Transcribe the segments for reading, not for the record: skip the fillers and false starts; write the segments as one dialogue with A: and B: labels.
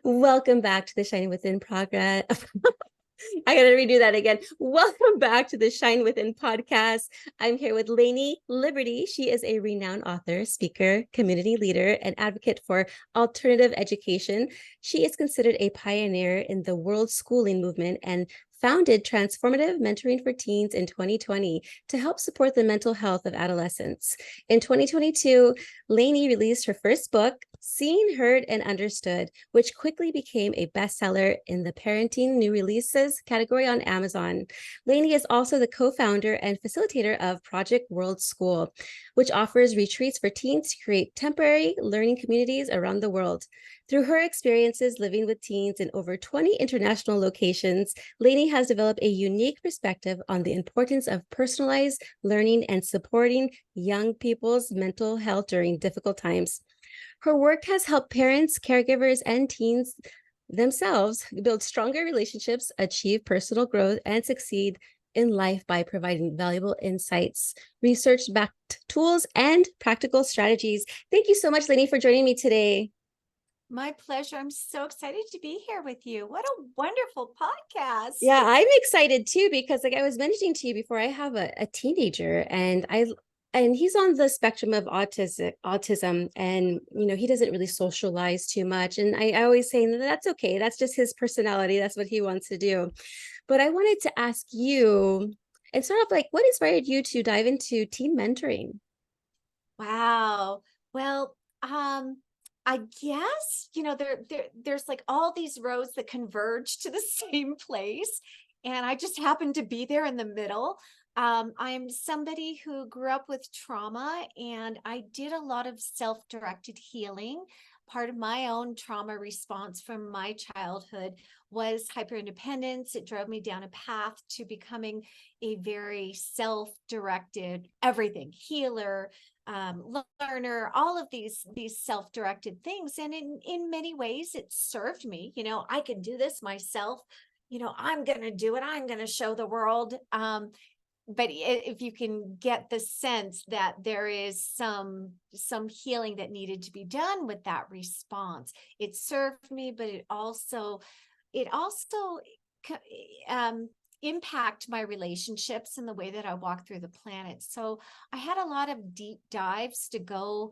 A: Welcome back to the Shine Within progress. I gotta redo that again. Welcome back to the Shine Within podcast. I'm here with Lainie Liberti. She is a renowned author, speaker, community leader, and advocate for alternative education. She is considered a pioneer in the world schooling movement and founded Transformative Mentoring for Teens in 2020 to help support the mental health of adolescents. In 2022, Lainie released her first book, Seen, Heard, and Understood, which quickly became a bestseller in the parenting new releases category on Amazon. Lainie is also the co-founder and facilitator of Project World School, which offers retreats for teens to create temporary learning communities around the world. Through her experiences living with teens in over 20 international locations, Lainie has developed a unique perspective on the importance of personalized learning and supporting young people's mental health during difficult times. Her work has helped parents, caregivers, and teens themselves build stronger relationships, achieve personal growth, and succeed in life by providing valuable insights, research-backed tools, and practical strategies. Thank you so much, Lainie, for joining me today.
B: My pleasure. I'm so excited to be here with you. What a wonderful podcast.
A: Yeah, I'm excited too, because like I was mentioning to you before, I have a teenager and he's on the spectrum of autism, and he doesn't really socialize too much. And I always say that that's okay. That's just his personality. That's what he wants to do. But I wanted to ask you, and sort of like, what inspired you to dive into teen mentoring?
B: Wow. Well, I guess, there's like all these roads that converge to the same place. And I just happened to be there in the middle. I'm somebody who grew up with trauma, and I did a lot of self-directed healing. Part of my own trauma response from my childhood was hyperindependence. It drove me down a path to becoming a very self-directed everything healer, learner, all of these self-directed things. And in many ways, it served me. I can do this myself. I'm going to do it. I'm going to show the world. But if you can get the sense that there is some healing that needed to be done with that response, it served me, but it also impact my relationships and the way that I walk through the planet. So I had a lot of deep dives to go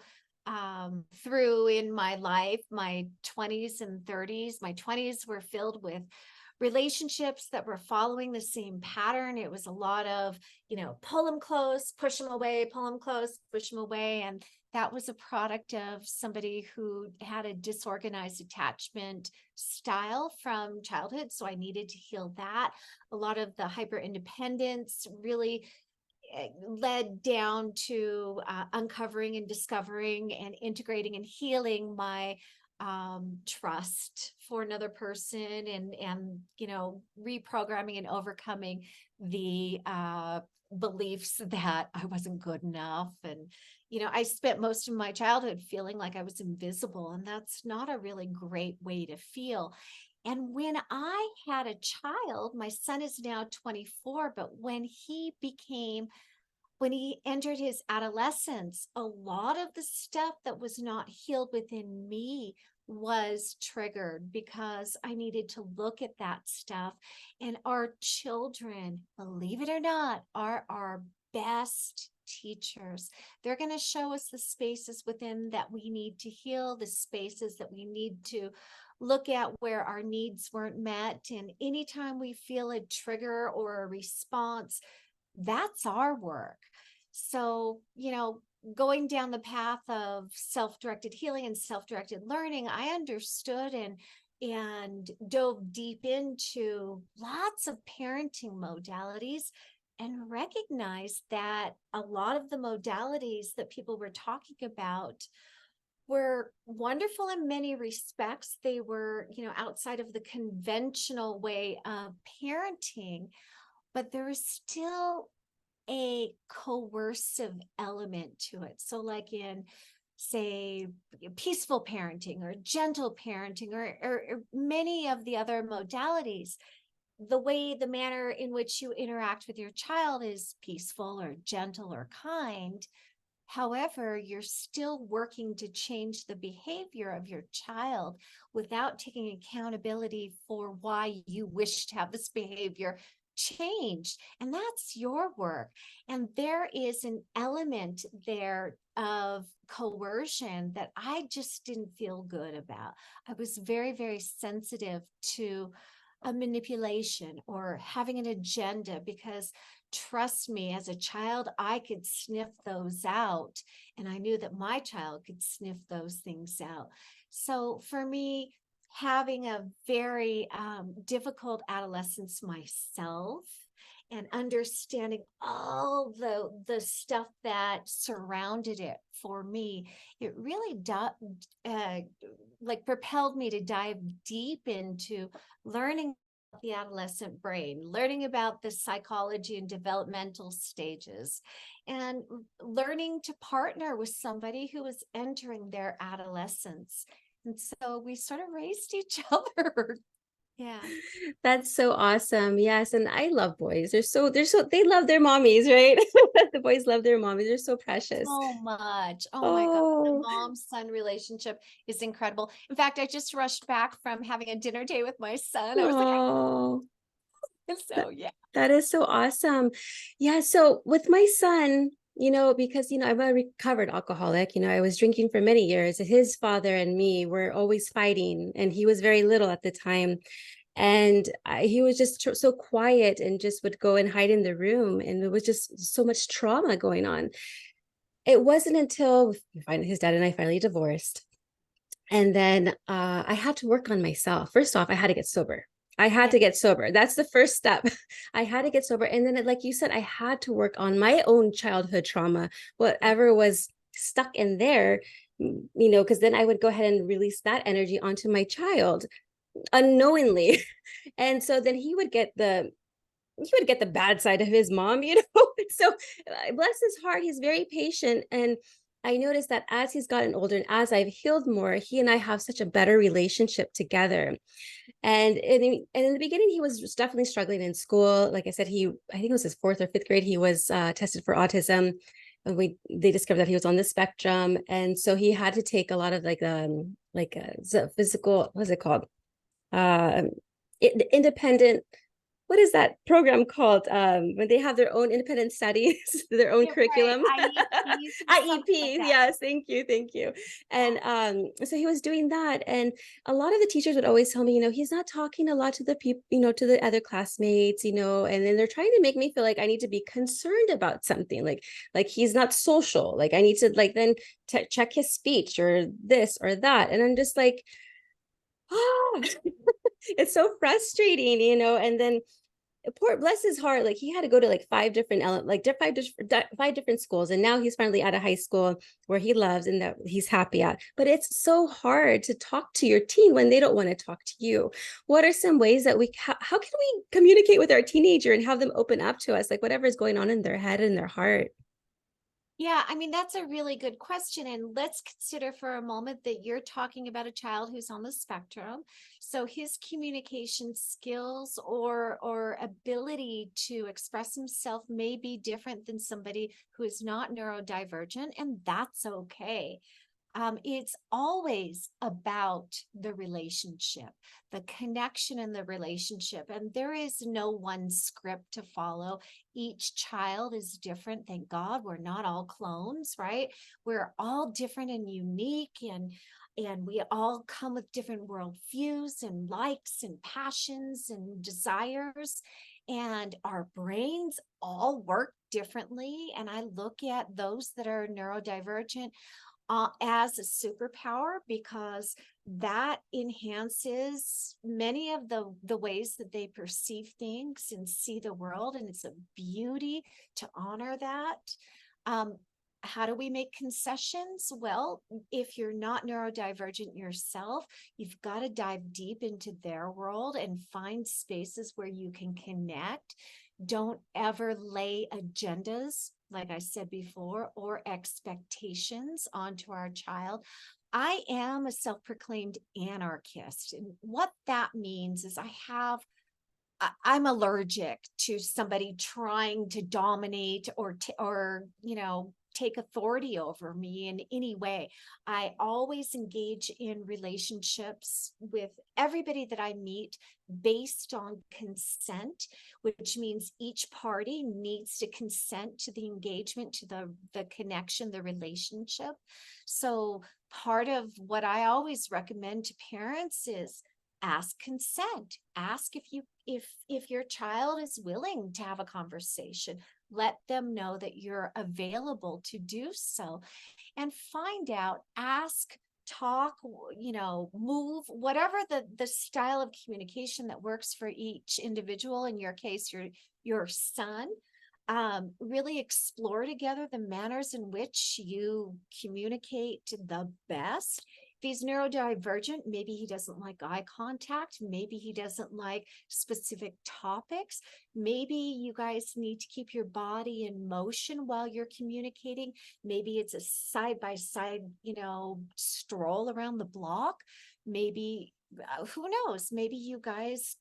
B: through in my life, my 20s and 30s. My 20s were filled with relationships that were following the same pattern. It was a lot of, pull them close, push them away, pull them close, push them away. And that was a product of somebody who had a disorganized attachment style from childhood. So I needed to heal that. A lot of the hyper independence really led down to uncovering and discovering and integrating and healing my trust for another person, and reprogramming and overcoming the beliefs that I wasn't good enough. And I spent most of my childhood feeling like I was invisible, and that's not a really great way to feel. And when I had a child, my son is now 24, but when he entered his adolescence, a lot of the stuff that was not healed within me was triggered because I needed to look at that stuff. And our children, believe it or not, are our best teachers. They're going to show us the spaces within that we need to heal, the spaces that we need to look at where our needs weren't met. And anytime we feel a trigger or a response, that's our work. So, going down the path of self-directed healing and self-directed learning, I understood and dove deep into lots of parenting modalities and recognized that a lot of the modalities that people were talking about were wonderful in many respects. They were, outside of the conventional way of parenting, but there is still a coercive element to it. So like in, say, peaceful parenting or gentle parenting or many of the other modalities, the manner in which you interact with your child is peaceful or gentle or kind, However, you're still working to change the behavior of your child without taking accountability for why you wish to have this behavior changed. And that's your work. And there is an element there of coercion that I just didn't feel good about. I was very, very sensitive to a manipulation or having an agenda, because trust me, as a child, I could sniff those out. And I knew that my child could sniff those things out. So for me, having a very difficult adolescence myself and understanding all the stuff that surrounded it for me, it really like propelled me to dive deep into learning the adolescent brain, learning about the psychology and developmental stages, and learning to partner with somebody who was entering their adolescence. And so we sort of raised each other. Yeah.
A: That's so awesome. Yes, and I love boys. They love their mommies, right? The boys love their mommies. They're so precious.
B: So much. Oh my God. The
A: Oh,
B: mom-son relationship is incredible. In fact, I just rushed back from having a dinner date with my son. I was like,
A: oh, that,
B: so yeah.
A: that is so awesome. Yeah, so with my son, because I'm a recovered alcoholic, I was drinking for many years. His father and me were always fighting, and he was very little at the time. And he was just so quiet and just would go and hide in the room. And it was just so much trauma going on. It wasn't until his dad and I finally divorced. And then I had to work on myself. First off, I had to get sober. I had
B: Yeah.
A: to get sober. That's the first step. I had to get sober. And then, like you said, I had to work on my own childhood trauma, whatever was stuck in there, because then I would go ahead and release that energy onto my child unknowingly. And so then he would get the bad side of his mom. So bless his heart, he's very patient. And I noticed that as he's gotten older and as I've healed more, he and I have such a better relationship together. And in the beginning, he was just definitely struggling in school. Like I said, I think it was his fourth or fifth grade, he was tested for autism. And they discovered that he was on the spectrum. And so he had to take a lot of physical, what's it called? um Independent, what is that program called, when they have their own independent studies, their own
B: Yeah, right.
A: curriculum?
B: IEPs and something like
A: IEPs,
B: that.
A: yes, thank you. And so he was doing that, and a lot of the teachers would always tell me, he's not talking a lot to the people, to the other classmates, and then they're trying to make me feel like I need to be concerned about something, like he's not social, like I need to like then check his speech or this or that, and I'm just like, oh, it's so frustrating, and then poor bless his heart, like he had to go to like five different schools, and now he's finally at a high school where he loves and that he's happy at. But it's so hard to talk to your teen when they don't want to talk to you. What are some ways that how can we communicate with our teenager and have them open up to us, like whatever is going on in their head and their heart?
B: Yeah, I mean, that's a really good question. And let's consider for a moment that you're talking about a child who's on the spectrum. So his communication skills or ability to express himself may be different than somebody who is not neurodivergent, and that's okay. It's always about the relationship, the connection in the relationship. And there is no one script to follow. Each child is different. Thank God we're not all clones, right? We're all different and unique, and we all come with different worldviews and likes and passions and desires. And our brains all work differently. And I look at those that are neurodivergent as a superpower, because that enhances many of the ways that they perceive things and see the world, and it's a beauty to honor that. um, how do we make concessions? Well, if you're not neurodivergent yourself, you've got to dive deep into their world and find spaces where you can connect. Don't ever lay agendas, like I said before, or expectations onto our child. I am a self-proclaimed anarchist. And what that means is I'm allergic to somebody trying to dominate or take authority over me in any way. I always engage in relationships with everybody that I meet based on consent, which means each party needs to consent to the engagement, to the connection, the relationship. So part of what I always recommend to parents is ask consent. Ask if your child is willing to have a conversation. Let them know that you're available to do so, and find out, ask, talk, move, whatever the style of communication that works for each individual. In your case, your son. Really explore together the manners in which you communicate the best. If he's neurodivergent, maybe he doesn't like eye contact. Maybe he doesn't like specific topics. Maybe you guys need to keep your body in motion while you're communicating. Maybe it's a side-by-side, stroll around the block. Maybe, who knows? Maybe you guys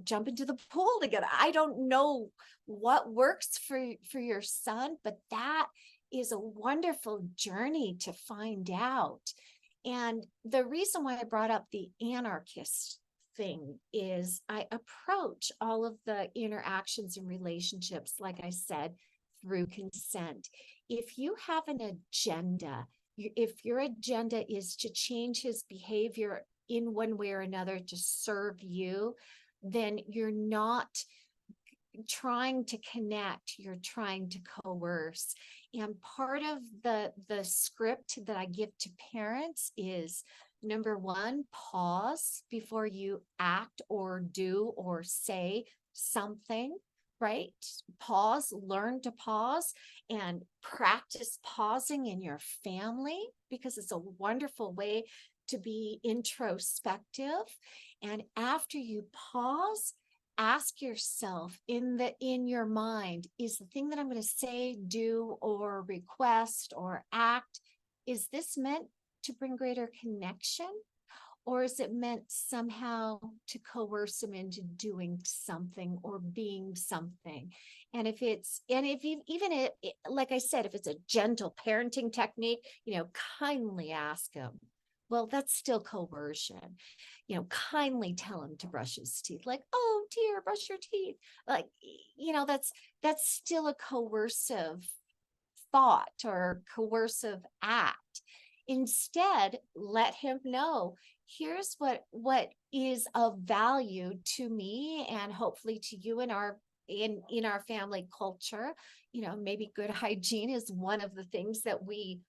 B: jump into the pool together. I don't know what works for your son, but that is a wonderful journey to find out. And the reason why I brought up the anarchist thing is I approach all of the interactions and relationships, like I said, through consent. If you have an agenda, if your agenda is to change his behavior in one way or another to serve you, then you're not trying to connect, you're trying to coerce. And part of the script that I give to parents is, number one, pause before you act or do or say something, right? Pause, learn to pause, and practice pausing in your family, because it's a wonderful way to be introspective. And after you pause, ask yourself in your mind, is the thing that I'm going to say, do, or request or act, is this meant to bring greater connection? Or is it meant somehow to coerce him into doing something or being something? And if like I said, if it's a gentle parenting technique, kindly ask him, well, that's still coercion. Kindly tell him to brush his teeth. Like, oh dear, brush your teeth. Like, that's still a coercive thought or coercive act. Instead, let him know, here's what is of value to me and hopefully to you in our family culture. Maybe good hygiene is one of the things that we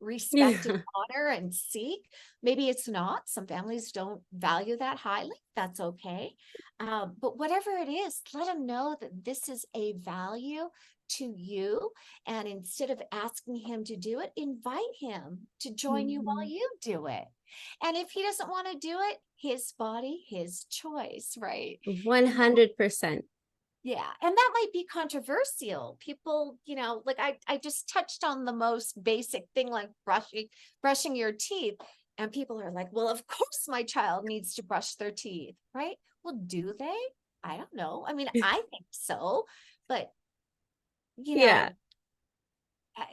B: respect and honor and seek. Maybe it's not. Some families don't value that highly. That's okay. But whatever it is, let them know that this is a value to you. And instead of asking him to do it, invite him to join you while you do it. And if he doesn't want to do it, his body, his choice, right?
A: 100%.
B: Yeah. And that might be controversial. People, like I just touched on the most basic thing, like brushing your teeth. And people are like, well, of course my child needs to brush their teeth, right? Well, do they? I don't know. I mean, I think so, but
A: Yeah.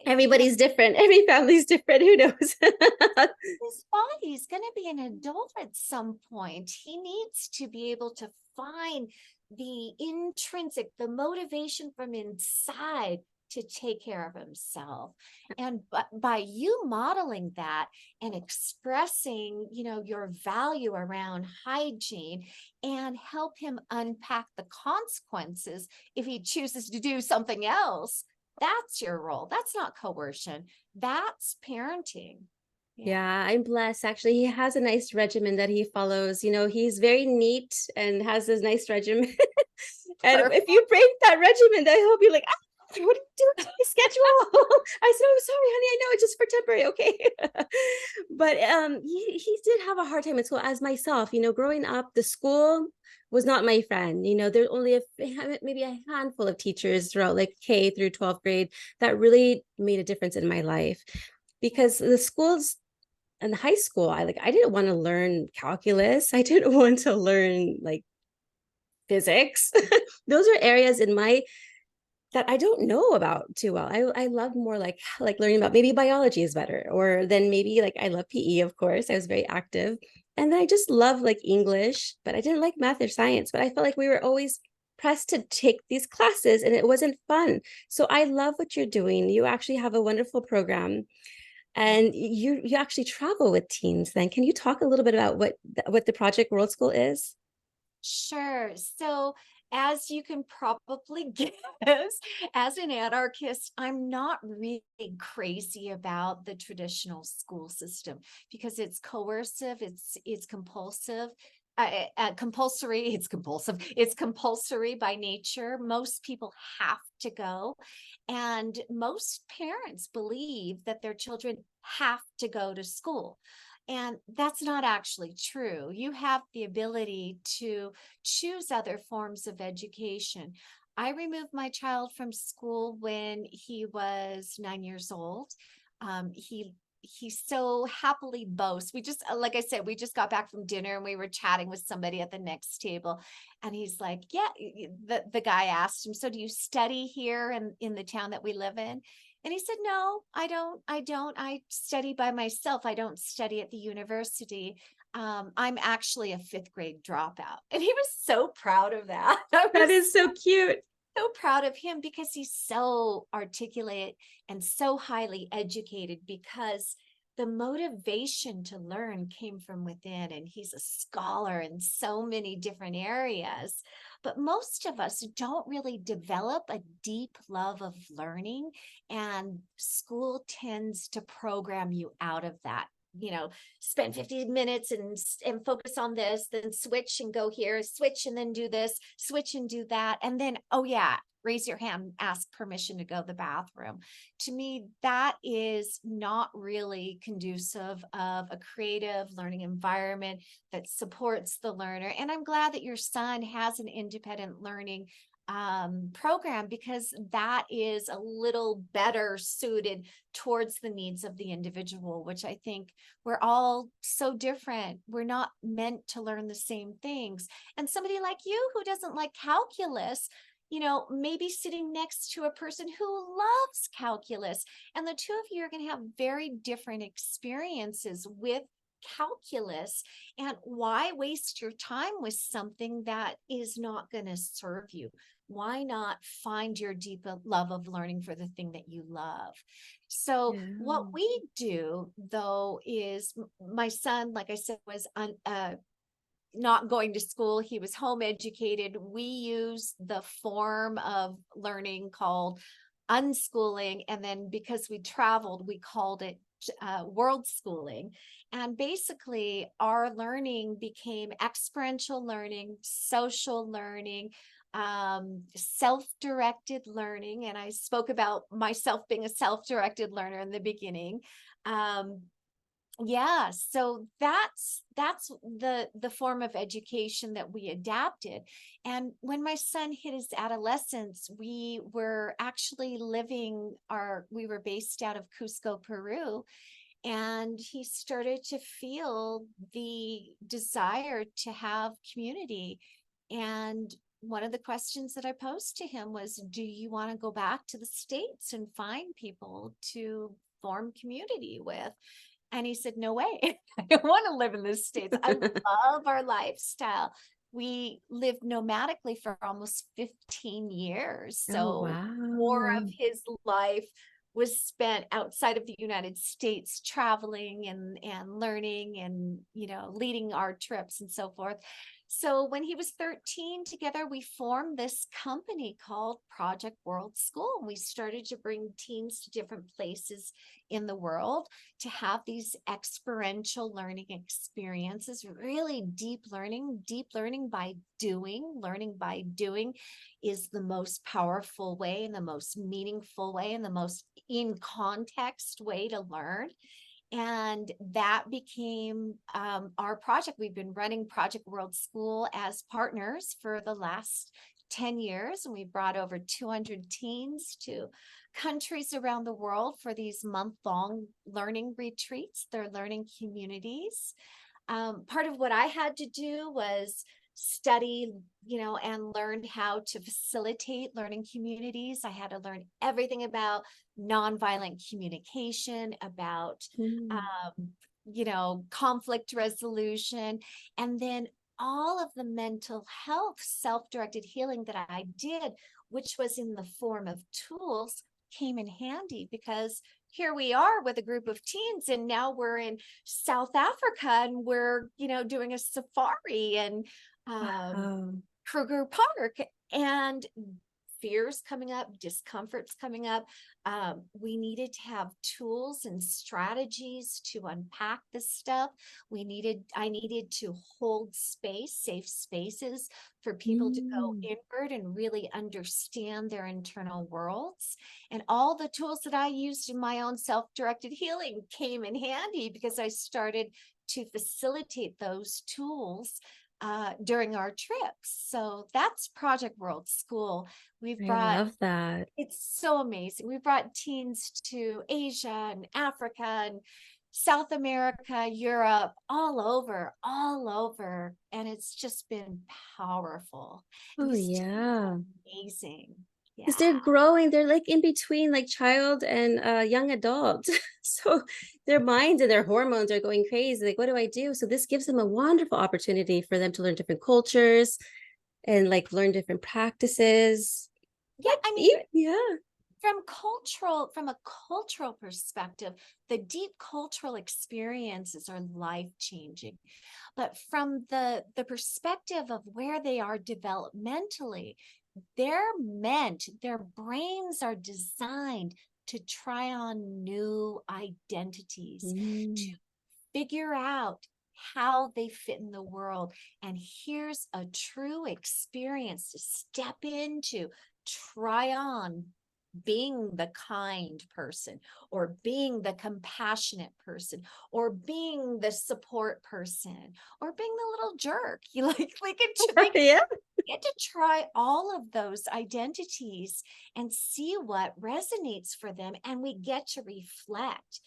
A: Everybody's different. Every family's different. Who knows?
B: His body's going to be an adult at some point. He needs to be able to find the intrinsic, the motivation from inside to take care of himself. And by you modeling that and expressing, your value around hygiene, and help him unpack the consequences if he chooses to do something else, that's your role. That's not coercion. That's parenting.
A: Yeah, I'm blessed. Actually, he has a nice regimen that he follows. He's very neat and has this nice regimen. And
B: Perfect.
A: if you break that regimen, then he'll be like, what are you doing to my schedule? I said, oh, sorry, honey. I know it's just for temporary. Okay. But he did have a hard time in school, as myself. Growing up, the school was not my friend. There's only maybe a handful of teachers throughout like K through 12th grade that really made a difference in my life, because the schools in high school, I didn't want to learn calculus. I didn't want to learn like physics. Those are areas in my that I don't know about too well. I love more like learning about, maybe biology is better, or then maybe like I love PE, of course. I was very active. And then I just love like English, but I didn't like math or science, but I felt like we were always pressed to take these classes and it wasn't fun. So I love what you're doing. You actually have a wonderful program and you actually travel with teens then. Can you talk a little bit about what the Project World School is?
B: Sure. So, as you can probably guess, as an anarchist, I'm not really crazy about the traditional school system because it's coercive, it's compulsive, compulsory, it's compulsive, it's compulsory by nature. Most people have to go, and most parents believe that their children have to go to school. And that's not actually true. You have the ability to choose other forms of education. I removed my child from school when he was 9 years old. He so happily boasts. We just, like I said, we just got back from dinner and we were chatting with somebody at the next table, and he's like, "Yeah." The guy asked him, "So do you study here in the town that we live in?" And he said, "No, I don't. I don't. I study by myself. I don't study at the university. I'm actually a fifth grade dropout." And he was so proud of that. I
A: That
B: was
A: is so cute.
B: so proud of him because he's so articulate and so highly educated, because the motivation to learn came from within, and he's a scholar in so many different areas. But most of us don't really develop a deep love of learning, and school tends to program you out of that. Spend 50 minutes and focus on this, then switch and go here, switch and then do this, switch and do that, and then, oh yeah, raise your hand, ask permission to go to the bathroom. To me, that is not really conducive of a creative learning environment that supports the learner. And I'm glad that your son has an independent learning program, because that is a little better suited towards the needs of the individual, which I think we're all so different. We're not meant to learn the same things. And somebody like you who doesn't like calculus, maybe sitting next to a person who loves calculus, and the two of you are going to have very different experiences with calculus. And why waste your time with something that is not going to serve you? Why not find your deep love of learning for the thing that you love? So
A: Yeah.
B: what we do, though, is my son, like I said, was not going to school. He was home educated. We use the form of learning called unschooling. And then because we traveled, we called it world schooling. And basically, our learning became experiential learning, social learning, self-directed learning. And I spoke about myself being a self-directed learner in the beginning. Um, yeah, so that's the form of education that we adapted. And when my son hit his adolescence, we were actually we were based out of Cusco, Peru, and he started to feel the desire to have community. And one of the questions that I posed to him was, "Do you want to go back to the States and find people to form community with?" And he said, "No way. I don't want to live in the States. I love our lifestyle." We lived nomadically for almost 15 years.
A: Oh,
B: So more of
A: wow.
B: his life was spent outside of the United States, traveling and learning and, leading our trips and so forth. So when he was 13, together we formed this company called Project World School. And we started to bring teams to different places in the world to have these experiential learning experiences, really deep learning by doing. Learning by doing is the most powerful way and the most meaningful way and the most in context way to learn. And that became our project. We've been running Project World School as partners for the last 10 years, and we brought over 200 teens to countries around the world for these month-long learning retreats. They're learning communities. Part of what I had to do was study, and learned how to facilitate learning communities. I had to learn everything about nonviolent communication, about,
A: Mm.
B: conflict resolution, and then all of the mental health, self-directed healing that I did, which was in the form of tools, came in handy because here we are with a group of teens, and now we're in South Africa, and we're, doing a safari and
A: Wow.
B: Kruger Park, and fears coming up, discomforts coming up. We needed to have tools and strategies to unpack this stuff. I needed to hold space, safe spaces for people to go
A: Mm.
B: inward and really understand their internal worlds. And all the tools that I used in my own self-directed healing came in handy because I started to facilitate those tools during our trips. So that's Project World School. We've
A: I
B: brought,
A: love that.
B: it's so amazing. We brought teens to Asia and Africa and South America, Europe, all over. And it's just been powerful. And
A: Oh,
B: these teens
A: yeah.
B: are amazing.
A: Because they're
B: Yeah.
A: growing, they're like in between like child and young adult. So their minds and their hormones are going crazy. Like, what do I do? So this gives them a wonderful opportunity for them to learn different cultures and like learn different practices.
B: Yeah.
A: Like,
B: I mean,
A: yeah.
B: from a cultural perspective, the deep cultural experiences are life changing. But from the perspective of where they are developmentally, their brains are designed to try on new identities, to
A: Mm.
B: figure out how they fit in the world. And here's a true experience to step into, try on being the kind person, or being the compassionate person, or being the support person, or being the little jerk. You like
A: Yeah.
B: they get to try all of those identities and see what resonates for them, and we get to reflect,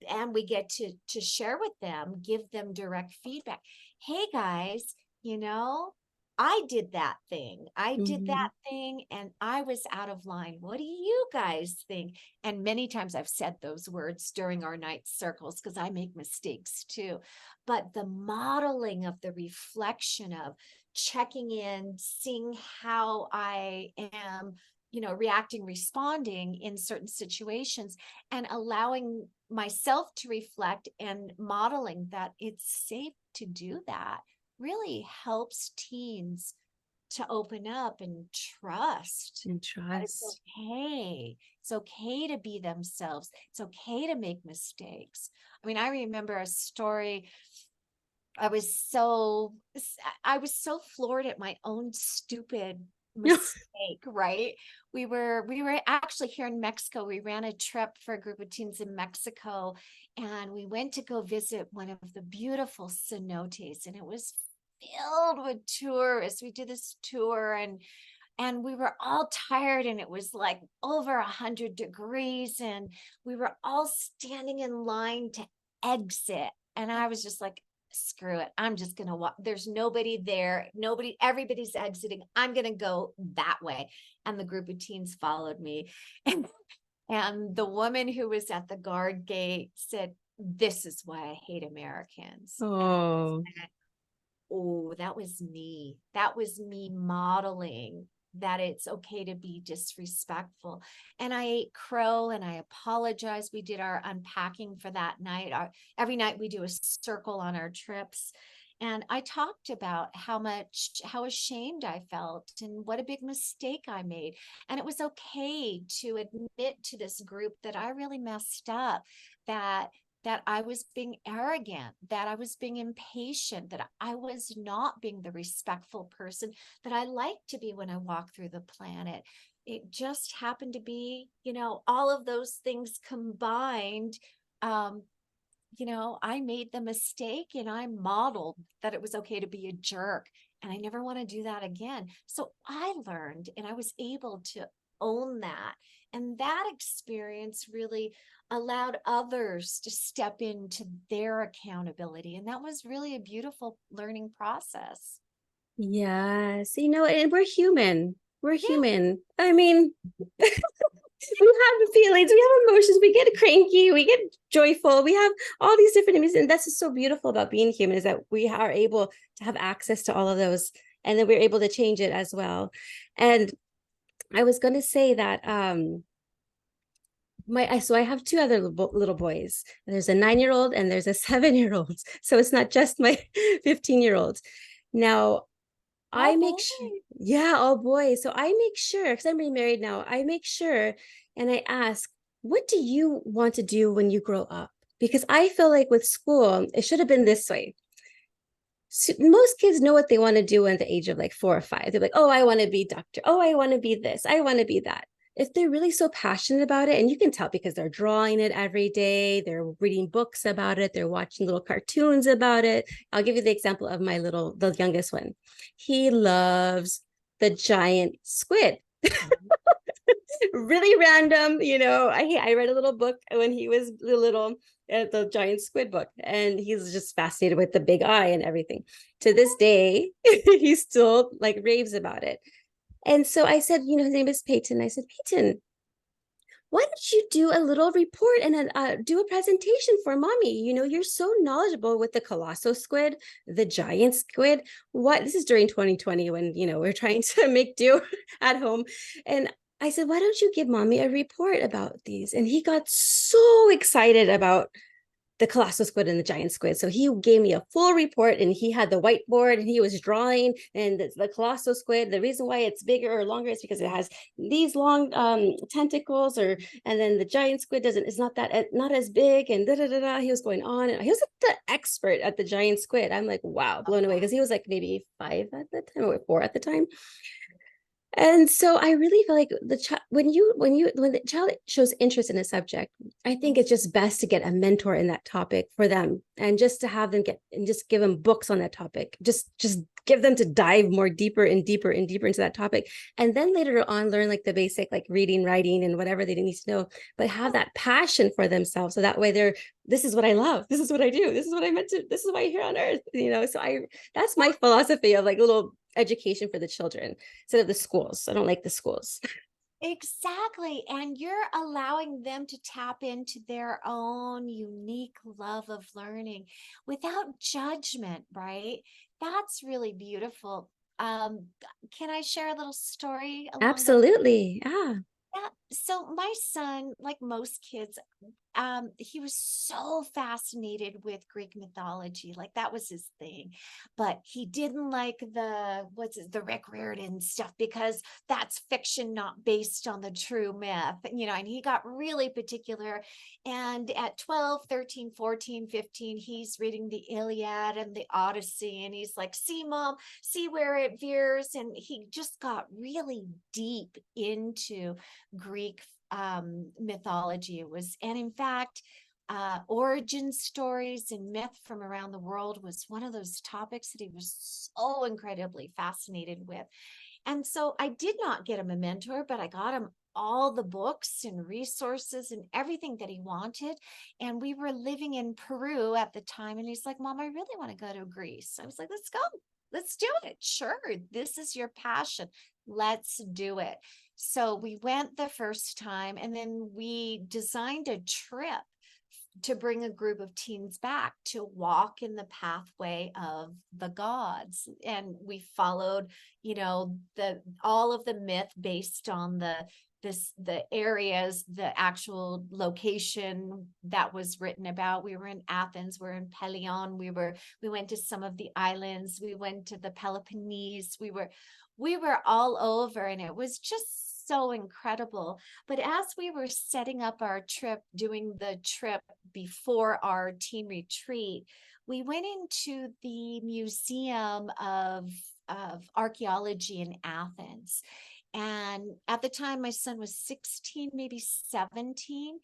B: and we get to share with them, give them direct feedback. Hey guys, you know I did that thing,
A: Mhm.
B: and I was out of line. What do you guys think? And many times I've said those words during our night circles because I make mistakes too. But the modeling of the reflection of checking in, seeing how I am, reacting, responding in certain situations, and allowing myself to reflect and modeling that it's safe to do that really helps teens to open up and trust
A: And
B: that it's
A: trust.
B: okay. It's okay to be themselves. It's okay to make mistakes. I mean, I remember a story. I was so I was so floored at my own stupid mistake, right? We were actually here in Mexico. We ran a trip for a group of teens in Mexico, and we went to go visit one of the beautiful cenotes, and it was filled with tourists. We did this tour, and we were all tired, and it was like over 100 degrees, and we were all standing in line to exit, and I was just like, screw it, I'm just gonna walk. There's nobody there, everybody's exiting, I'm gonna go that way. And the group of teens followed me, and the woman who was at the guard gate said, "This is why I hate Americans." And I
A: Oh.
B: said, oh, that was me modeling that it's okay to be disrespectful. And I ate crow, and I apologized. We did our unpacking for that night. Every night we do a circle on our trips. And I talked about how ashamed I felt and what a big mistake I made. And it was okay to admit to this group that I really messed up, that I was being arrogant, that I was being impatient, that I was not being the respectful person that I like to be when I walk through the planet. It just happened to be, all of those things combined. Um, I made the mistake, and I modeled that it was okay to be a jerk. And I never want to do that again. So I learned, and I was able to own that. And that experience really allowed others to step into their accountability. And that was really a beautiful learning process.
A: Yes, and we're human. We're
B: Yeah.
A: human. I mean, we have feelings, we have emotions, we get cranky, we get joyful, we have all these different emotions. And that's just so beautiful about being human, is that we are able to have access to all of those, and then we're able to change it as well. And I was going to say that so I have two other little boys. There's a 9-year-old and there's a 7-year-old. So it's not just my 15-year-old. Now, I
B: Oh
A: make sure,
B: boy.
A: yeah, all boys. So I make sure, because I'm remarried now, I make sure and I ask, what do you want to do when you grow up? Because I feel like with school, it should have been this way. So most kids know what they want to do at the age of like 4 or 5. They're like, oh, I want to be doctor. Oh, I want to be this. I want to be that. If they're really so passionate about it, and you can tell because they're drawing it every day, they're reading books about it, they're watching little cartoons about it. I'll give you the example of the youngest one. He loves the giant squid. Really random. I read a little book when he was little, the giant squid book, and he's just fascinated with the big eye and everything. To this day, he still like raves about it. And so I said, his name is Peyton. I said, Peyton, why don't you do a little report and do a presentation for mommy? You're so knowledgeable with the colossal squid, the giant squid. What This is during 2020 when we're trying to make do at home. And I said, why don't you give mommy a report about these? And he got so excited about the colossal squid and the giant squid. So he gave me a full report, and he had the whiteboard and he was drawing, and the colossal squid, the reason why it's bigger or longer is because it has these long tentacles, and then the giant squid is not as big, and da da da da. He was going on, and he was like the expert at the giant squid. I'm like, wow, blown away, because he was like maybe 5 at the time or 4 at the time. And so I really feel like the child, when the child shows interest in a subject, I think it's just best to get a mentor in that topic for them, and just to have them get and just give them books on that topic. Just give them to dive more deeper and deeper and deeper into that topic, and then later on learn like the basic like reading, writing, and whatever they need to know, but have that passion for themselves. So that way this is what I love. This is what I do. This is what I meant to. This is why you're here on earth. So that's my philosophy of like little education for the children instead of the schools. I don't like the schools.
B: Exactly. And you're allowing them to tap into their own unique love of learning without judgment, right? That's really beautiful. Um, can I share a little story along those?
A: Absolutely. Yeah.
B: Yeah. So my son, like most kids, he was so fascinated with Greek mythology, like that was his thing. But he didn't like the Rick Riordan stuff, because that's fiction not based on the true myth, and he got really particular. And at 12, 13, 14, 15, he's reading the Iliad and the Odyssey, and he's like, see mom, see where it veers. And he just got really deep into Greek mythology. And in fact, origin stories and myth from around the world was one of those topics that he was so incredibly fascinated with. And so I did not get him a mentor, but I got him all the books and resources and everything that he wanted. And we were living in Peru at the time. And he's like, Mom, I really want to go to Greece. I was like, let's go. Let's do it. Sure. This is your passion. Let's do it. So we went the first time, and then we designed a trip to bring a group of teens back to walk in the pathway of the gods. And we followed, all of the myth based on the areas, the actual location that was written about. We were in Athens, we're in Pelion, we went to some of the islands, we went to the Peloponnese, we were all over, and it was just so incredible. But as we were setting up our trip, doing the trip before our teen retreat, we went into the Museum of Archaeology in Athens. And at the time, my son was 16, maybe 17.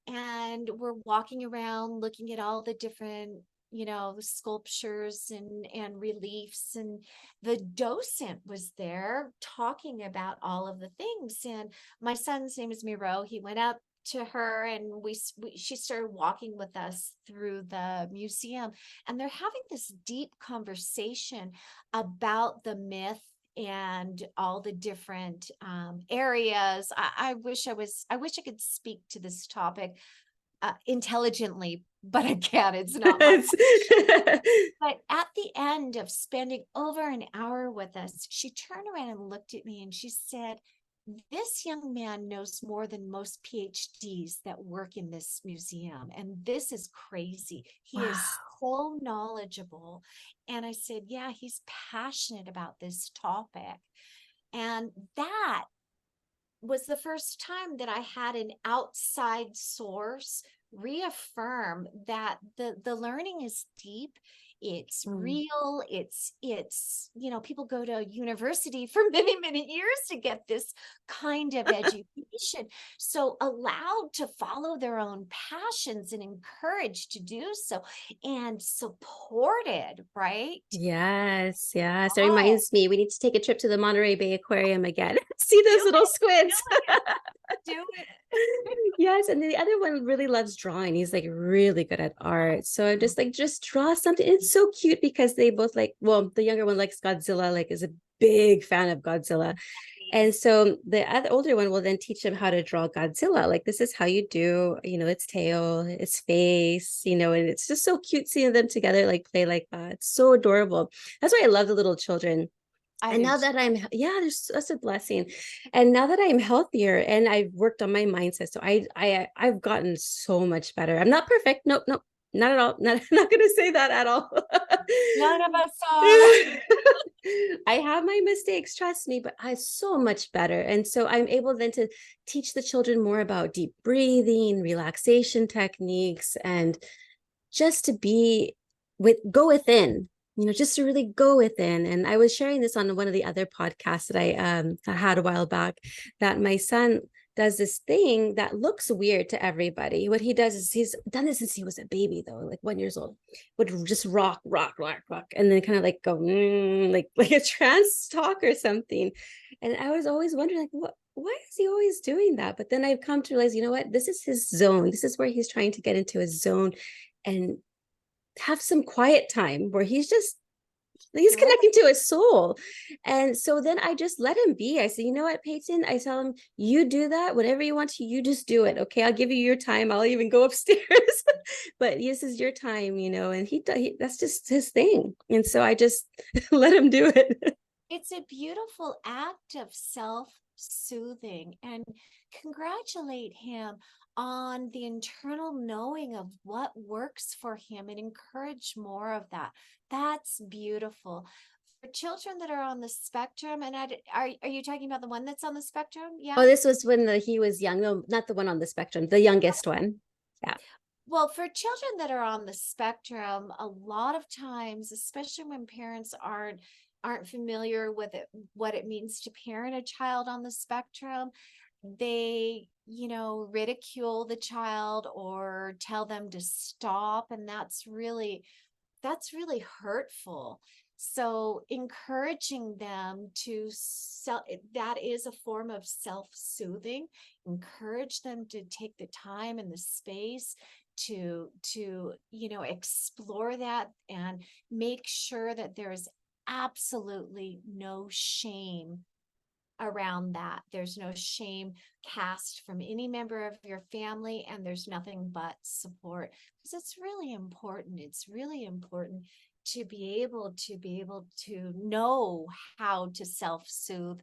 B: And we're walking around looking at all the different sculptures and reliefs, and the docent was there talking about all of the things. And my son's name is Miro. He went up to her, and she started walking with us through the museum, and they're having this deep conversation about the myth and all the different areas. I wish I could speak to this topic intelligently, but I can't. It's not my. But at the end of spending over an hour with us, she turned around and looked at me and she said, "This young man knows more than most PhDs that work in this museum. And this is crazy. He
A: Wow.
B: is so knowledgeable." And I said, "Yeah, he's passionate about this topic." And that was the first time that I had an outside source reaffirm that the learning is deep, it's
A: Mm.
B: real, it's people go to university for many years to get this kind of education, so allowed to follow their own passions and encouraged to do so and supported, right?
A: Yes, yes. It
B: Oh,
A: reminds me, we need to take a trip to the Monterey Bay Aquarium again. See
B: do
A: those little
B: it,
A: squids.
B: do it.
A: Yes, and the other one really loves drawing. He's like really good at art. So I'm just like, just draw something. It's so cute because they both like, well, the younger one likes Godzilla, like is a big fan of Godzilla. And so the other older one will then teach him how to draw Godzilla. Like this is how you do, its tail, its face, and it's just so cute seeing them together, like play like that. It's so adorable. That's why I love the little children.
B: I
A: And
B: do
A: now
B: too.
A: that yeah, there's such a blessing. And now that I'm healthier and I've worked on my mindset, so I've gotten so much better. I'm not perfect. Nope, nope, not at all. Not, not gonna say that at all.
B: None of us are.
A: I have my mistakes, trust me, but I'm so much better. And so I'm able then to teach the children more about deep breathing, relaxation techniques, and just to go within, just to really go within. And I was sharing this on one of the other podcasts that I had a while back, that my son does this thing that looks weird to everybody. What he does is he's done this since he was a baby, though, like 1 year old, would just rock, rock, rock, rock, and then kind of like go like a trance talk or something. And I was always wondering, like, why is he always doing that? But then I've come to realize, you know what? This is his zone. This is where he's trying to get into his zone and have some quiet time where he's
B: Right.
A: connecting to his soul. And so then I just let him be. I say, you know what, Peyton? I tell him, you do that, whatever you want to, you just do it. Okay. I'll give you your time. I'll even go upstairs, but this is your time, and that's just his thing. And so I just let him do it.
B: It's a beautiful act of self-soothing, and congratulate him on the internal knowing of what works for him and encourage more of that. That's beautiful. For children that are on the spectrum, and are you talking about the one that's on the spectrum?
A: Oh,
B: Yeah.
A: this was when he was young. No, not the one on the spectrum, the youngest one. Yeah.
B: Well, for children that are on the spectrum, a lot of times, especially when parents aren't familiar with it, what it means to parent a child on the spectrum, they, ridicule the child or tell them to stop, and that's really hurtful. So encouraging them to that is a form of self-soothing. Encourage them to take the time and the space to explore that, and make sure that there's absolutely no shame around that. There's no shame cast from any member of your family, and there's nothing but support, because it's really important. It's really important to be able to know how to self-soothe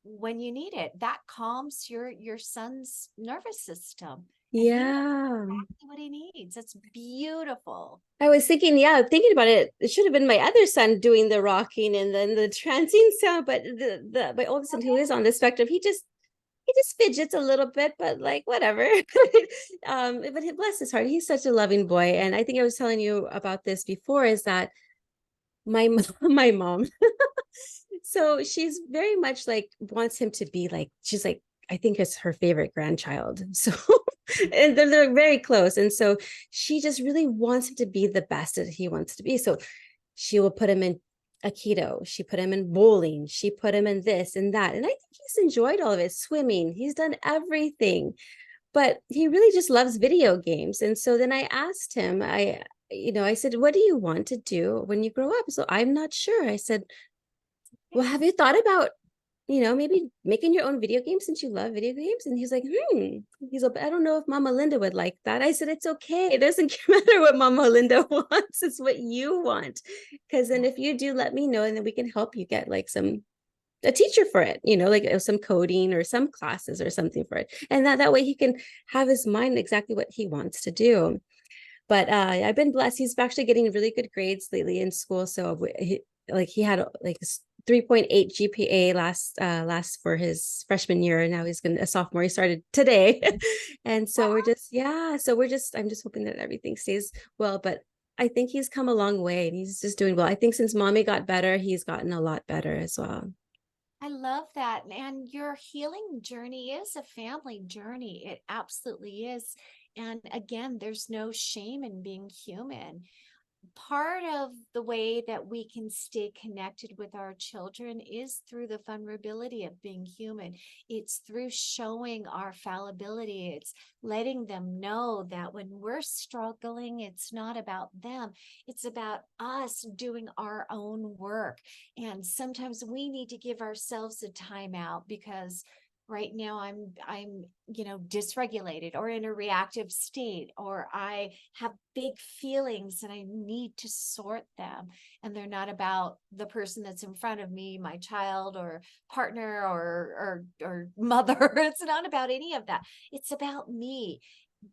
B: when you need it. That calms your son's nervous system, and he knows
A: Yeah.
B: exactly what he needs. It's beautiful.
A: I was thinking, yeah, thinking about it, it should have been my other son doing the rocking and then the transient sound, but the my oldest son, who is on the spectrum, he just fidgets a little bit, but like whatever. But bless his heart, he's such a loving boy. And I think I was telling you about this before, is that my mom, so she's very much like wants him to be like, she's like, I think it's her favorite grandchild. So and they're very close. And so she just really wants him to be the best that he wants to be. So she will put him in Aikido. She put him in bowling. She put him in this and that. And I think he's enjoyed all of it. Swimming. He's done everything. but he really just loves video games. And so then I asked him, I said, what do you want to do when you grow up? So I'm not sure. I said, well, have you thought about, maybe making your own video games since you love video games? And he's like, He's like, I don't know if Mama Linda would like that. I said, it's okay. It doesn't matter what Mama Linda wants. It's what you want. Because then if you do, let me know, and then we can help you get like a teacher for it, like some coding or some classes or something for it. And that way he can have his mind exactly what he wants to do. But I've been blessed. He's actually getting really good grades lately in school. So he had like 3.8 GPA last for his freshman year, and now he's gonna a sophomore. He started today. And so I'm just hoping that everything stays well. But I think he's come a long way and he's just doing well. I think since mommy got better, he's gotten a lot better as well.
B: I love that. And your healing journey is a family journey. It absolutely is. And again, there's no shame in being human. Part of the way that we can stay connected with our children is through the vulnerability of being human. It's through showing our fallibility. It's letting them know that when we're struggling, it's not about them. It's about us doing our own work. And sometimes we need to give ourselves a timeout because right now I'm dysregulated or in a reactive state, or I have big feelings and I need to sort them, and they're not about the person that's in front of me, my child or partner or mother. It's not about any of that. It's about me.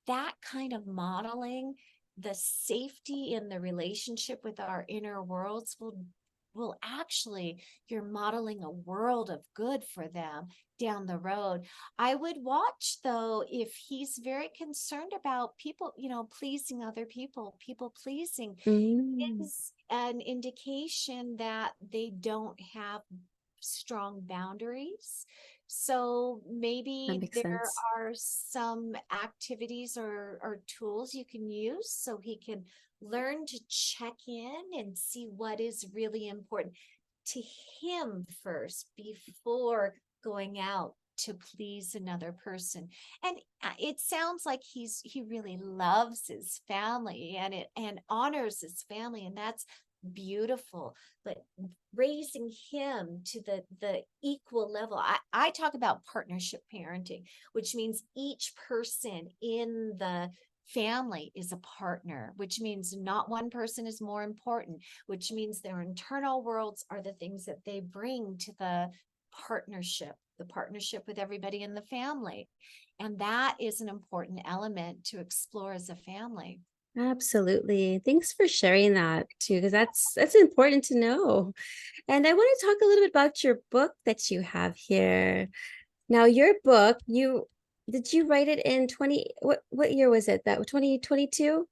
B: That kind of modeling the safety in the relationship with our inner worlds will actually, you're modeling a world of good for them down the road. I would watch though, if he's very concerned about people, pleasing other people pleasing
A: Mm,
B: is an indication that they don't have strong boundaries. So
A: that
B: maybe
A: makes
B: there
A: sense.
B: are some activities or tools you can use so he can learn to check in and see what is really important to him first before going out to please another person. And it sounds like he really loves his family and honors his family, and that's beautiful. But raising him to the equal level, I talk about partnership parenting, which means each person in the family is a partner, which means not one person is more important, which means their internal worlds are the things that they bring to the partnership with everybody in the family. And that is an important element to explore as a family.
A: Absolutely. Thanks for sharing that too, because that's important to know. And I want to talk a little bit about your book that you have here. Now, your book, you write it in 20, what year was it? That 2022?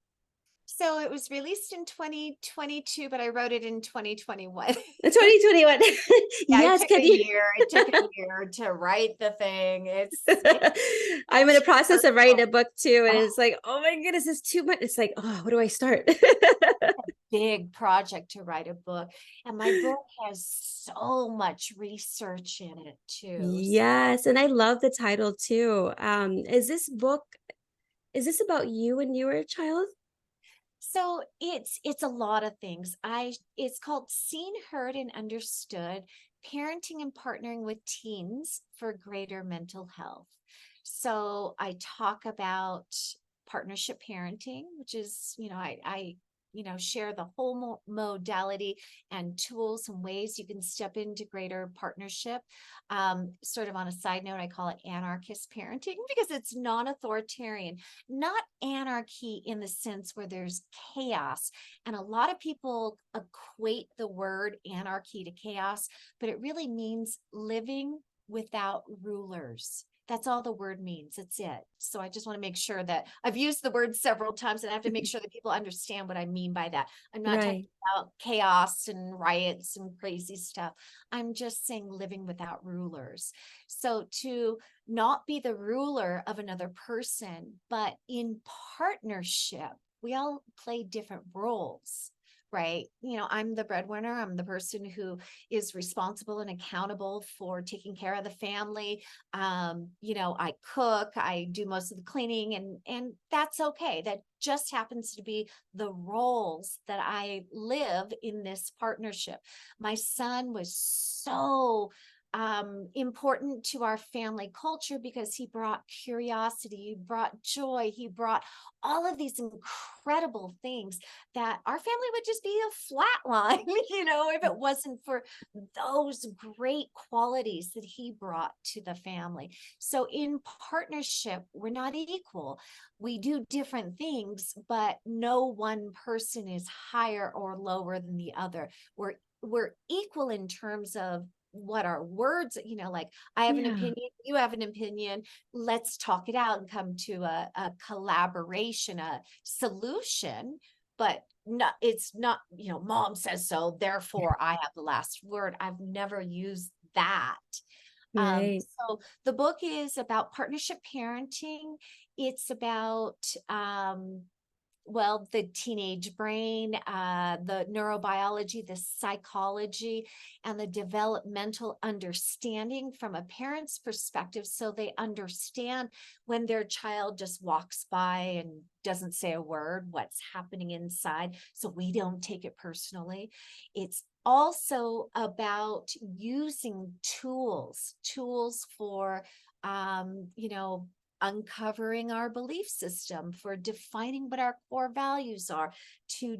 B: So it was released in 2022, but I wrote it in 2021.
A: 2021.
B: Yeah, it
A: Yes,
B: took
A: can
B: a
A: you?
B: year. It took a year to write the thing. It's
A: I'm in the
B: such
A: process of writing a
B: personal.
A: book too, and
B: Oh,
A: it's like, oh my goodness, it's too much. It's like, oh, where do I start?
B: big project to write a book. And my book has so much research in it too.
A: Yes, and I love the title too. Is this about you when you were a child?
B: So it's a lot of things. It's called Seen, Heard, and Understood: Parenting and Partnering with Teens for Greater Mental Health. So I talk about partnership parenting, which is, I share the whole modality and tools and ways you can step into greater partnership. Sort of on a side note, I call it anarchist parenting because it's non-authoritarian, not anarchy in the sense where there's chaos. And a lot of people equate the word anarchy to chaos, but it really means living without rulers. That's all the word means. That's it. So I just want to make sure that I've used the word several times, and I have to make sure that people understand what I mean by that. I'm not talking
A: Right.
B: about chaos and riots and crazy stuff. I'm just saying living without rulers. So to not be the ruler of another person, but in partnership, we all play different roles, right? I'm the breadwinner. I'm the person who is responsible and accountable for taking care of the family. I cook, I do most of the cleaning, and that's okay. That just happens to be the roles that I live in this partnership. My son was so important to our family culture because he brought curiosity, he brought joy, he brought all of these incredible things that our family would just be a flat line, if it wasn't for those great qualities that he brought to the family. So in partnership, we're not equal. We do different things, but no one person is higher or lower than the other. We're equal in terms of what our words, like I have an
A: Yeah.
B: opinion, you have an opinion, let's talk it out and come to a collaboration, a solution. But it's not, mom says so, therefore I have the last word. I've never used that.
A: Right.
B: So the book is about partnership parenting. It's about the teenage brain, the neurobiology, the psychology, and the developmental understanding from a parent's perspective. So they understand when their child just walks by and doesn't say a word, what's happening inside. So we don't take it personally. It's also about using tools for, uncovering our belief system, for defining what our core values are, to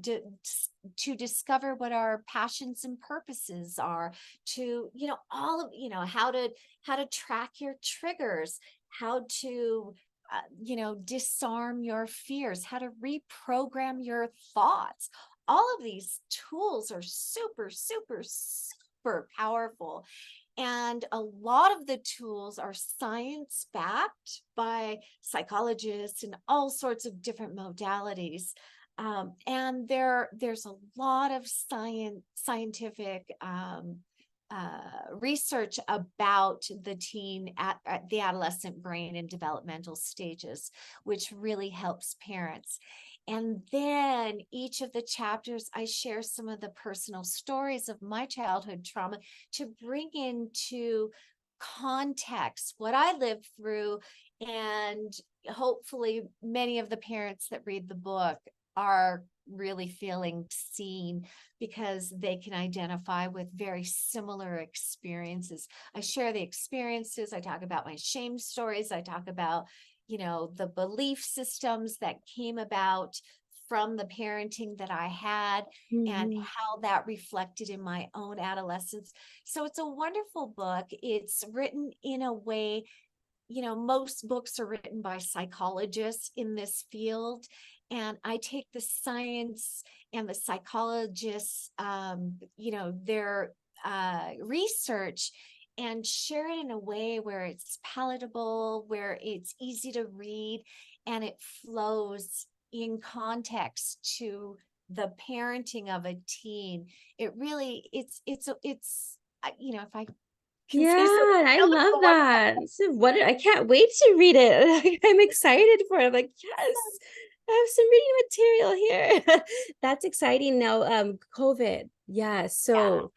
B: discover what our passions and purposes are, to all of how to track your triggers, how to disarm your fears, how to reprogram your thoughts. All of these tools are super, super, super powerful. And a lot of the tools are science backed by psychologists and all sorts of different modalities. And there's a lot of scientific research about the teen at the adolescent brain and developmental stages, which really helps parents. And then each of the chapters, I share some of the personal stories of my childhood trauma to bring into context what I lived through. And hopefully many of the parents that read the book are really feeling seen because they can identify with very similar experiences. I share the experiences. I talk about my shame stories. I talk about the belief systems that came about from the parenting that I had and
A: Mhm.
B: how that reflected in my own adolescence. So it's a wonderful book. It's written in a way, most books are written by psychologists in this field. And I take the science and the psychologists, their research, and share it in a way where it's palatable, where it's easy to read, and it flows in context to the parenting of a teen. It really, if I can
A: Yeah,
B: say so,
A: I
B: myself, it's
A: love
B: a wonderful.
A: that. So what I can't wait to read it. I'm excited for it. I'm like, yes, I have some reading material here. That's exciting. Now, COVID. Yeah.
B: Yeah,
A: So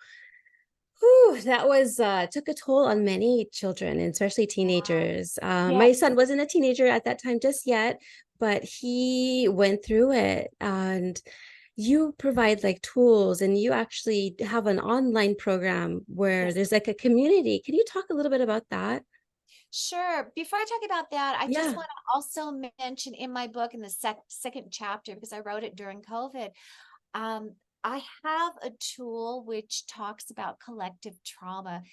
A: whew, that was took a toll on many children, and especially teenagers.
B: yeah.
A: My son wasn't a teenager at that time just yet, but he went through it. And you provide like tools, and you actually have an online program where
B: Yes.
A: there's like a community. Can you talk a little bit about that?
B: Sure. Before I talk about that, I just
A: Yeah.
B: want to also mention in my book, in the second chapter, because I wrote it during COVID, I have a tool which talks about collective trauma.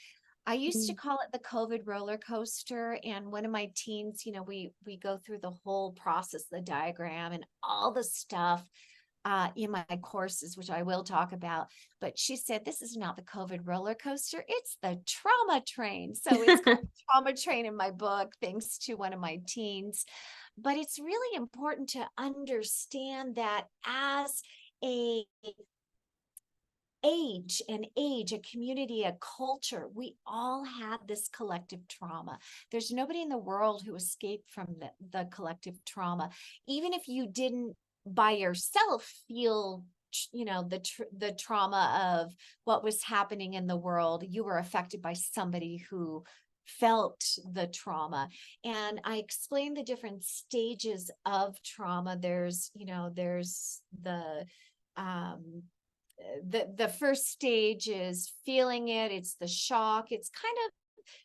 B: I used to
A: Mm.
B: call it the COVID roller coaster. And one of my teens, we go through the whole process, the diagram and all the stuff in my courses, which I will talk about. But she said, this is not the COVID roller coaster, it's the trauma train. So it's called Trauma Train in my book, thanks to one of my teens. But it's really important to understand that as a a community, a culture, we all have this collective trauma. There's nobody in the world who escaped from the collective trauma. Even if you didn't by yourself feel the trauma of what was happening in the world. You were affected by somebody who felt the trauma. And I explained the different stages of trauma. There's um the first stage is feeling it. It's the shock. It's kind of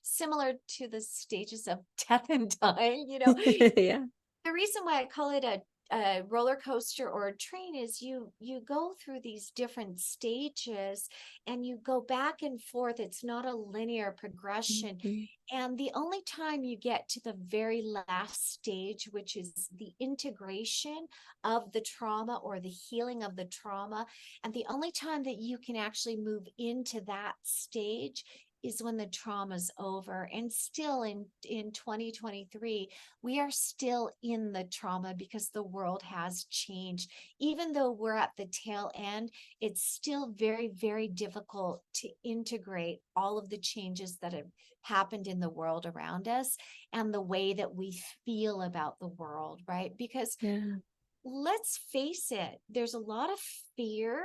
B: similar to the stages of death and dying.
A: Yeah.
B: The reason why I call it a roller coaster or a train is you go through these different stages and you go back and forth. It's not a linear progression.
A: Mhm.
B: And the only time you get to the very last stage, which is the integration of the trauma or the healing of the trauma, and the only time that you can actually move into that stage is when the trauma's over. And still in 2023, we are still in the trauma because the world has changed. Even though we're at the tail end, it's still very, very difficult to integrate all of the changes that have happened in the world around us and the way that we feel about the world, right? Because
A: Yeah.
B: let's face it, there's a lot of fear,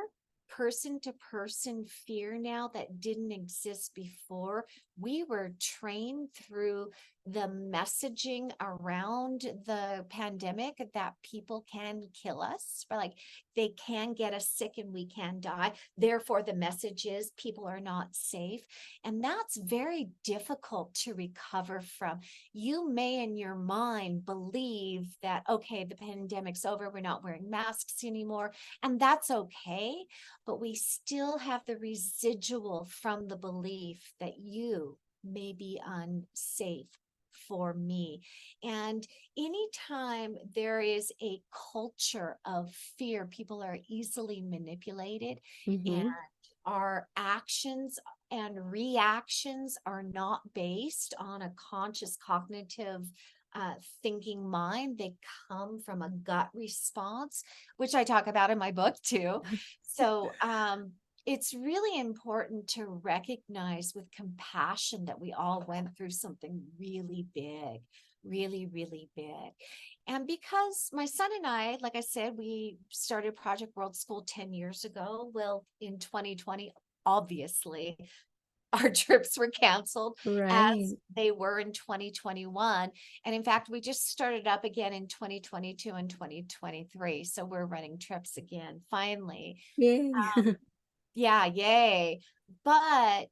B: person to person fear now that didn't exist before. We were trained through the messaging around the pandemic that people can kill us, or like they can get us sick and we can die. Therefore, the message is people are not safe. And that's very difficult to recover from. You may in your mind believe that, okay, the pandemic's over, we're not wearing masks anymore, and that's okay. But we still have the residual from the belief that you may be unsafe for me. And anytime there is a culture of fear, people are easily manipulated, and
A: Mhm.
B: our actions and reactions are not based on a conscious cognitive thinking mind. They come from a gut response, which I talk about in my book too. So it's really important to recognize with compassion that we all went through something really big, really, really big. And because my son and I, like I said, we started Project World School 10 years ago. Well, in 2020, obviously, our trips were canceled as
A: Right.
B: they were in 2021. And in fact, we just started up again in 2022 and 2023. So we're running trips again, finally.
A: Yay.
B: Yeah, yay. But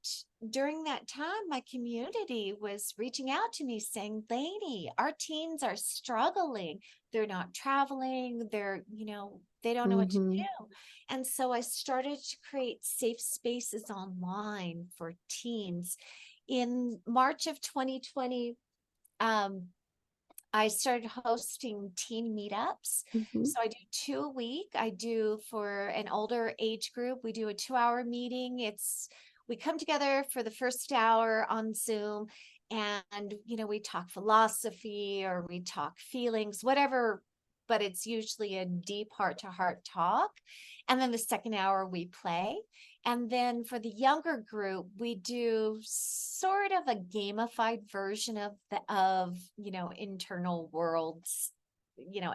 B: during that time, my community was reaching out to me saying, Lainie, our teens are struggling. They're not traveling. They don't know what to
A: Mhm.
B: do. And so I started to create safe spaces online for teens. In March of 2020, um, I started hosting teen meetups.
A: Mhm.
B: So I do 2 a week. I do for an older age group, we do a 2 hour meeting. We come together for the first hour on Zoom and, we talk philosophy or we talk feelings, whatever, but it's usually a deep heart to heart talk. And then the second hour we play. And then for the younger group, we do sort of a gamified version of internal worlds,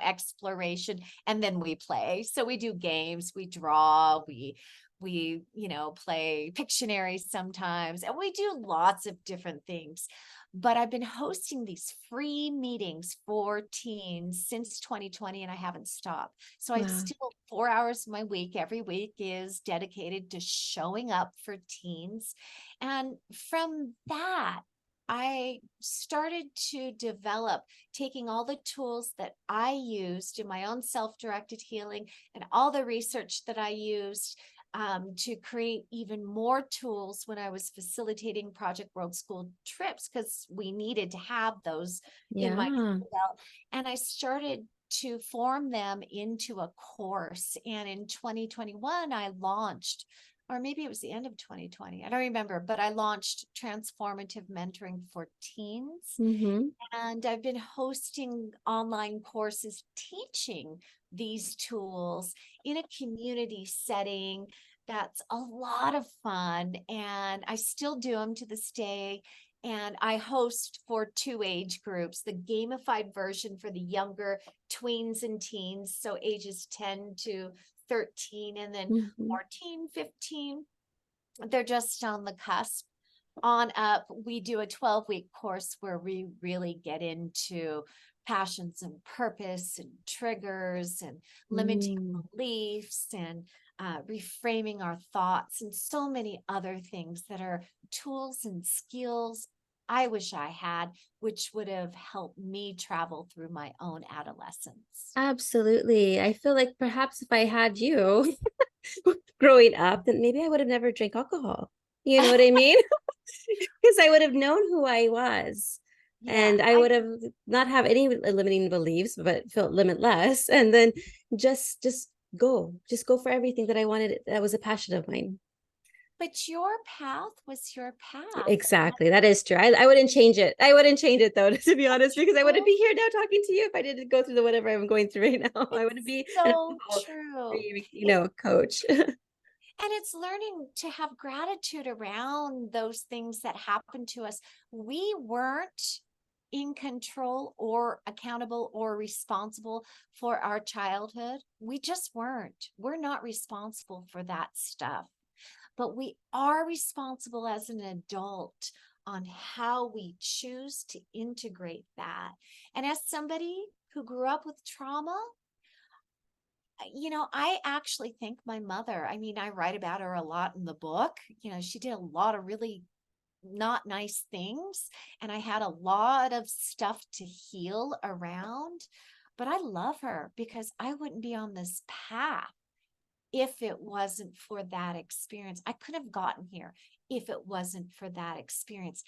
B: exploration, and then we play. So we do games, we draw, we play Pictionary sometimes, and we do lots of different things. But I've been hosting these free meetings for teens since 2020, and I haven't stopped. So I
A: Wow.
B: still 4 hours of my week, every week is dedicated to showing up for teens. And from that, I started to develop taking all the tools that I used in my own self-directed healing and all the research that I used to create even more tools when I was facilitating Project World School trips, because we needed to have those in my
A: Yeah.
B: belt. And I started to form them into a course. And in 2021, I launched, or maybe it was the end of 2020, I don't remember, but I launched Transformative Mentoring for Teens.
A: Mhm.
B: And I've been hosting online courses teaching these tools in a community setting. That's a lot of fun. And I still do them to this day. And I host for 2 age groups, the gamified version for the younger tweens and teens, so ages 10 to 13, and then
A: Mhm.
B: 14, 15, they're just on the cusp. On up, we do a 12-week course where we really get into passions and purpose and triggers and limiting
A: Mm.
B: beliefs and reframing our thoughts and so many other things that are tools and skills I wish I had, which would have helped me travel through my own adolescence.
A: Absolutely. I feel like perhaps if I had you growing up, then maybe I would have never drank alcohol. You know what I mean? Because I would have known who I was.
B: Yeah,
A: And I
B: I
A: would have not have any limiting beliefs, but felt limitless. And then just go for everything that I wanted. That was a passion of mine.
B: but your path was your path.
A: Exactly. That is true. I wouldn't change it. I wouldn't change it though, to be honest, because I wouldn't
B: True.
A: be here now talking to you if I didn't go through the whatever I'm going through right now. I wouldn't
B: It's
A: be an
B: so
A: alcohol
B: true.
A: free,
B: It,
A: coach.
B: and it's learning to have gratitude around those things that happen to us. We weren't in control or accountable or responsible for our childhood. We just weren't. We're not responsible for that stuff, but we are responsible as an adult on how we choose to integrate that. And as somebody who grew up with trauma, I actually thank my mother. I mean, I write about her a lot in the book. She did a lot of really not nice things, and I had a lot of stuff to heal around. But I love her because I wouldn't be on this path if it wasn't for that experience. I could have gotten here if it wasn't for that experience.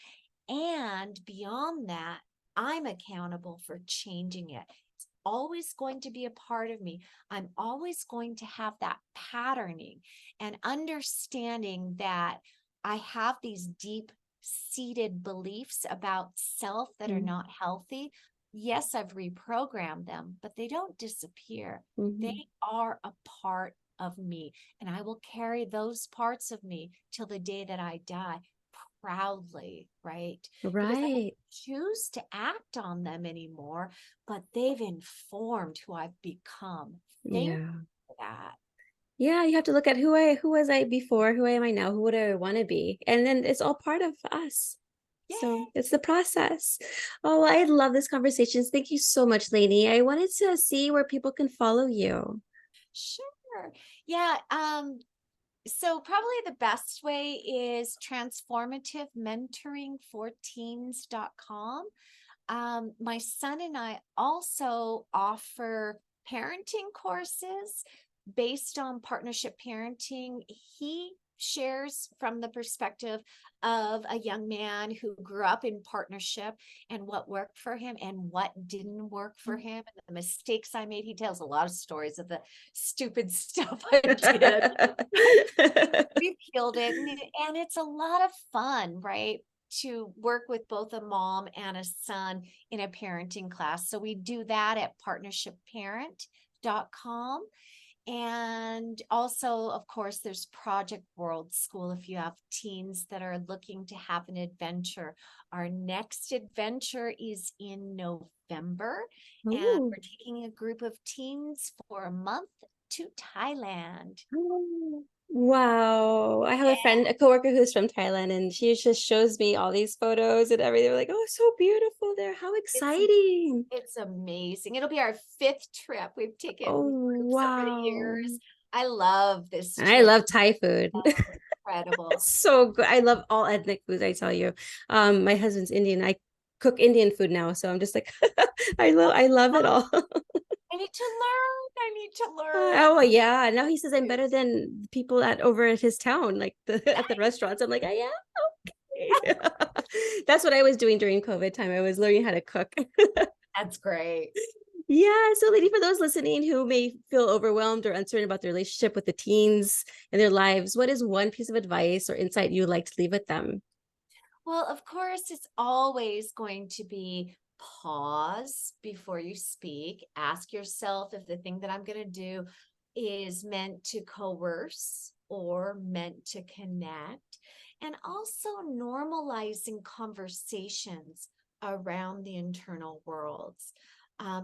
B: And beyond that, I'm accountable for changing it. It's always going to be a part of me. I'm always going to have that patterning and understanding that I have these deep seated beliefs about self that are not healthy. Yes, I've reprogrammed them, but they don't disappear. They
A: Mhm.
B: are a part of me, and I will carry those parts of me till the day that I die proudly, right? Because I don't
A: Right.
B: choose to act on them anymore, but they've informed who I've become. Thank you
A: Yeah.
B: for that.
A: Yeah, you have to look at who was I before, who am I now, who would I want to be? And then it's all part of us. So
B: Yay,
A: it's the process. Oh, I love this conversation. Thank you so much, Lainey. I wanted to see where people can follow you.
B: sure. Yeah, so probably the best way is transformativementoringforteens.com. My son and I also offer parenting courses based on partnership parenting. He shares from the perspective of a young man who grew up in partnership and what worked for him and what didn't work for him and the mistakes I made. He tells a lot of stories of the stupid stuff I did. We've killed it. And it's a lot of fun, right? To work with both a mom and a son in a parenting class. So we do that at partnershipparent.com. And also, of course, there's Project World School if you have teens that are looking to have an adventure. Our next adventure is in November, and
A: Oh.
B: we're taking a group of teens for a month to Thailand.
A: Oh, wow. I have a friend, a coworker who's from Thailand, and she just shows me all these photos and everything. We're like, oh, so beautiful there. How
B: It's
A: exciting.
B: it's amazing. It'll be our fifth trip. We've
A: Oh,
B: taken groups over the
A: wow.
B: years. I love this
A: I
B: trip.
A: love Thai food.
B: So incredible.
A: It's so good. I love all ethnic foods, I tell you. My husband's Indian. I cook Indian food now, so I'm just like I love it all.
B: I need to learn. I need to learn.
A: Oh yeah. Now he says I'm better than people at over at his town, like at the restaurants. I'm like, I am okay. That's what I was doing during COVID time. I was learning how to cook.
B: That's great.
A: Yeah. So, lady, for those listening who may feel overwhelmed or uncertain about their relationship with the teens and their lives, what is one piece of advice or insight you would like to leave with them?
B: Well, of course, it's always going to be pause before you speak. Ask yourself if the thing that I'm going to do is meant to coerce or meant to connect. And also normalizing conversations around the internal worlds.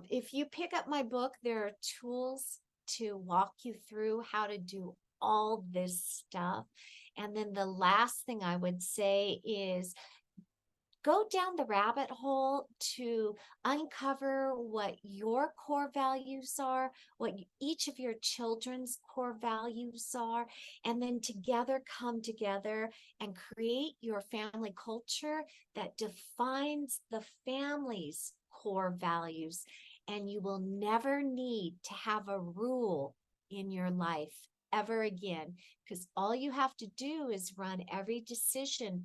B: If you pick up my book, there are tools to walk you through how to do all this stuff. And then the last thing I would say is go down the rabbit hole to uncover what your core values are, what each of your children's core values are, and then together come together and create your family culture that defines the family's core values. And you will never need to have a rule in your life ever again, because all you have to do is run every decision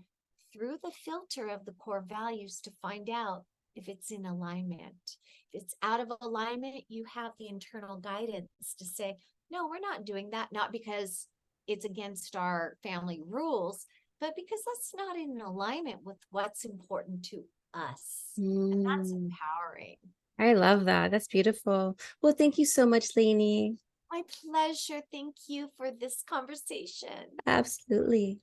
B: through the filter of the core values to find out if it's in alignment. If it's out of alignment, you have the internal guidance to say, no, we're not doing that, not because it's against our family rules, but because that's not in alignment with what's important to us. And that's
A: Mm,
B: empowering.
A: I love that. That's beautiful. Well, thank you so much, Lainey.
B: My pleasure. Thank you for this conversation.
A: Absolutely.